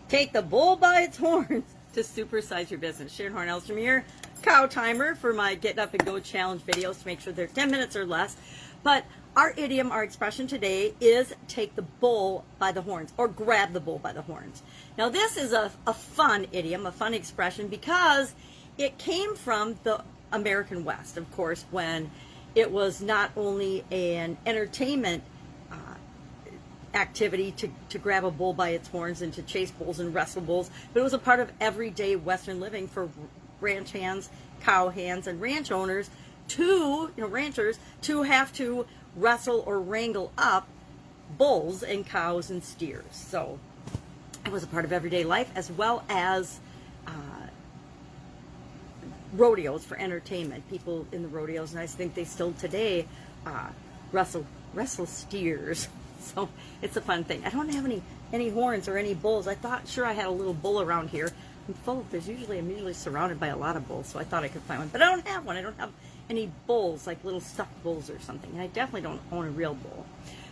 Take the bull by its horns to supersize your business. Sharon Horne-Ellstrom here. Cow timer for my Get Up and Go challenge videos to make sure they're 10 minutes or less. But our idiom, our expression today is take the bull by the horns, or grab the bull by the horns. Now this is a fun idiom, a fun expression, because it came from the American West, of course, when it was not only an entertainment activity to grab a bull by its horns and to chase bulls and wrestle bulls, but it was a part of everyday Western living for ranch hands, cow hands, and ranch owners ranchers to have to wrestle or wrangle up bulls and cows and steers. So it was a part of everyday life, as well as rodeos for entertainment. People in the rodeos, and I think they still today wrestle steers. So it's a fun thing. I don't have any horns or any bulls. I thought sure I had a little bull around here. I'm usually surrounded by a lot of bulls, so I thought I could find one. But I don't have one. I don't have any bulls, like little stuffed bulls or something. And I definitely don't own a real bull.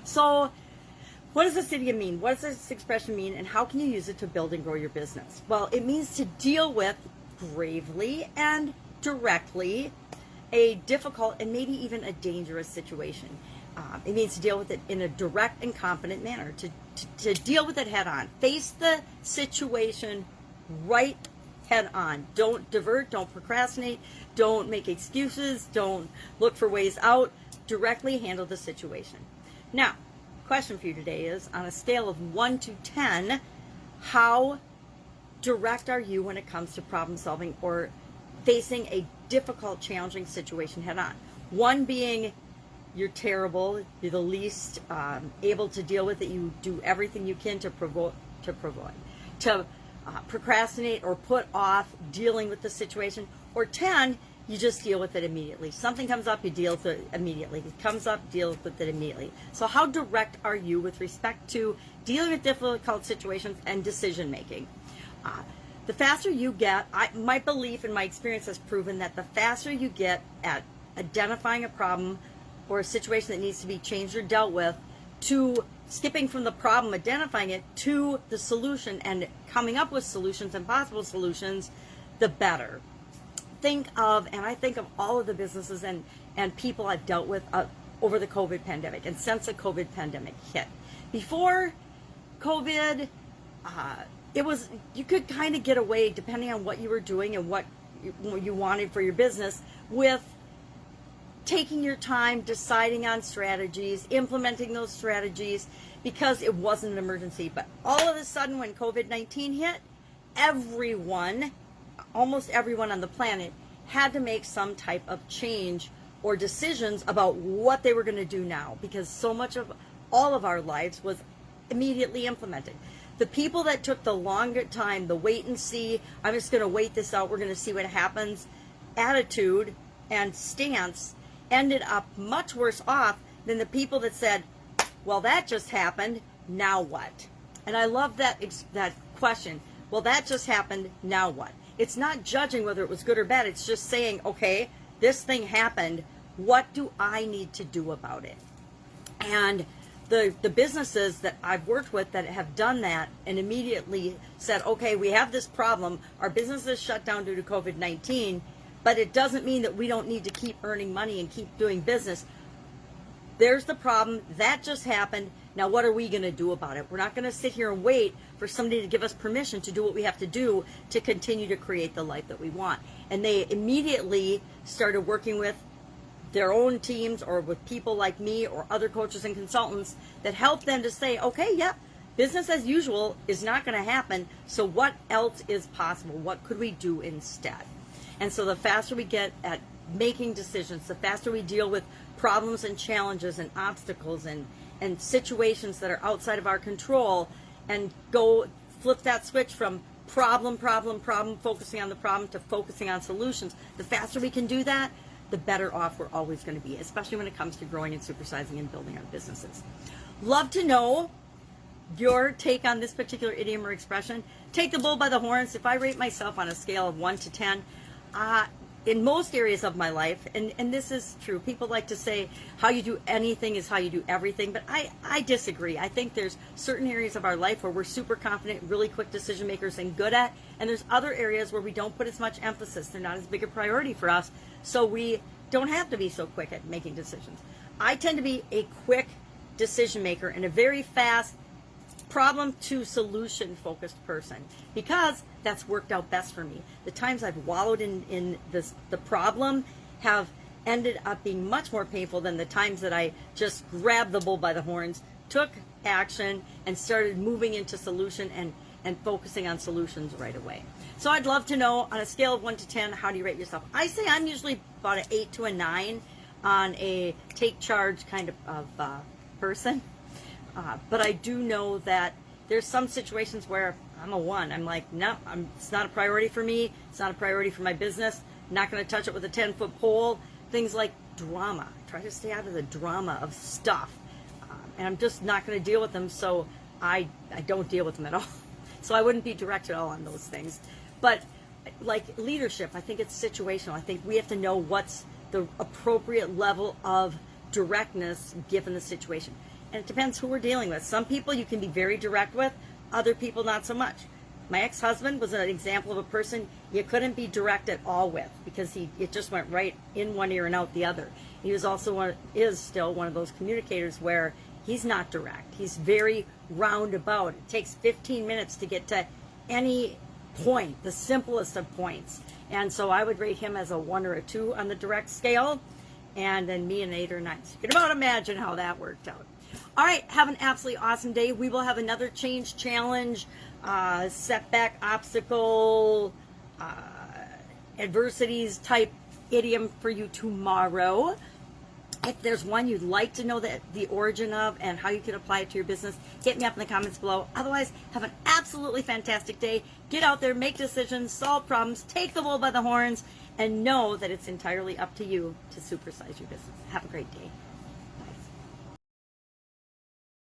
So what does this idiom mean? What does this expression mean? And how can you use it to build and grow your business? Well, it means to deal with bravely and directly a difficult and maybe even a dangerous situation. It means to deal with it in a direct and confident manner, to deal with it head on. Face the situation right head on. Don't divert, don't procrastinate, don't make excuses, don't look for ways out. Directly handle the situation. Now, question for you today is, on a scale of 1 to 10, how direct are you when it comes to problem solving or facing a difficult, challenging situation head on? 1 being you're terrible, you're the least able to deal with it, you do everything you can to procrastinate or put off dealing with the situation. Or 10, you just deal with it immediately. Something comes up, you deal with it immediately. It comes up, deal with it immediately. So how direct are you with respect to dealing with difficult situations and decision making? The faster you get, my belief and my experience has proven that the faster you get at identifying a problem or a situation that needs to be changed or dealt with, to skipping from the problem, identifying it, to the solution and coming up with solutions and possible solutions, the better. I think of all of the businesses and people I've dealt with over the COVID pandemic and since the COVID pandemic hit. Before COVID, you could kind of get away, depending on what you were doing and what you wanted for your business, with taking your time, deciding on strategies, implementing those strategies, because it wasn't an emergency. But all of a sudden, when COVID-19 hit, almost everyone on the planet had to make some type of change or decisions about what they were going to do now, because so much of all of our lives was immediately implemented. The people that took the longer time, the wait and see, I'm just going to wait this out, we're going to see what happens, attitude and stance, ended up much worse off than the people that said, well, that just happened, now what? And I love that question. Well, that just happened, now what? It's not judging whether it was good or bad. It's just saying, okay, this thing happened. What do I need to do about it? And the businesses that I've worked with that have done that and immediately said, okay, we have this problem. Our business is shut down due to COVID-19, but it doesn't mean that we don't need to keep earning money and keep doing business. There's the problem. That just happened. Now, what are we going to do about it? We're not going to sit here and wait for somebody to give us permission to do what we have to do to continue to create the life that we want. And they immediately started working with their own teams or with people like me or other coaches and consultants that help them to say, okay, yep, business as usual is not going to happen. So what else is possible? What could we do instead? And so the faster we get at making decisions, the faster we deal with problems and challenges and obstacles and situations that are outside of our control, and go flip that switch from problem, focusing on the problem, to focusing on solutions. The faster we can do that, the better off we're always going to be, especially when it comes to growing and supersizing and building our businesses. Love to know your take on this particular idiom or expression. Take the bull by the horns. If I rate myself on a scale of 1 to 10, in most areas of my life, and this is true, people like to say how you do anything is how you do everything, but I disagree. I think there's certain areas of our life where we're super confident, really quick decision makers and good at, and there's other areas where we don't put as much emphasis. They're not as big a priority for us, so we don't have to be so quick at making decisions. I tend to be a quick decision maker and a very fast problem to solution focused person, because that's worked out best for me. The times I've wallowed in the problem have ended up being much more painful than the times that I just grabbed the bull by the horns, took action, and started moving into solution and focusing on solutions right away. So I'd love to know, on a scale of 1 to 10, how do you rate yourself? I say I'm usually about an 8 to a 9 on a take charge kind of person. But I do know that there's some situations where I'm a 1. I'm like, no, it's not a priority for me. It's not a priority for my business. I'm not going to touch it with a 10-foot pole. Things like drama. Try to stay out of the drama of stuff. And I'm just not going to deal with them, so I don't deal with them at all. So I wouldn't be direct at all on those things. But like leadership, I think it's situational. I think we have to know what's the appropriate level of directness given the situation. And it depends who we're dealing with. Some people you can be very direct with, other people not so much. My ex-husband was an example of a person you couldn't be direct at all with, because it just went right in one ear and out the other. He was also is still one of those communicators where he's not direct. He's very roundabout. It takes 15 minutes to get to any point, the simplest of points. And so I would rate him as a 1 or a 2 on the direct scale, and then me an 8 or 9. So you can about imagine how that worked out. All right, have an absolutely awesome day. We will have another change, challenge, setback, obstacle, adversities type idiom for you tomorrow. If there's one you'd like to know the origin of and how you can apply it to your business, hit me up in the comments below. Otherwise, have an absolutely fantastic day. Get out there, make decisions, solve problems, take the bull by the horns, and know that it's entirely up to you to supersize your business. Have a great day.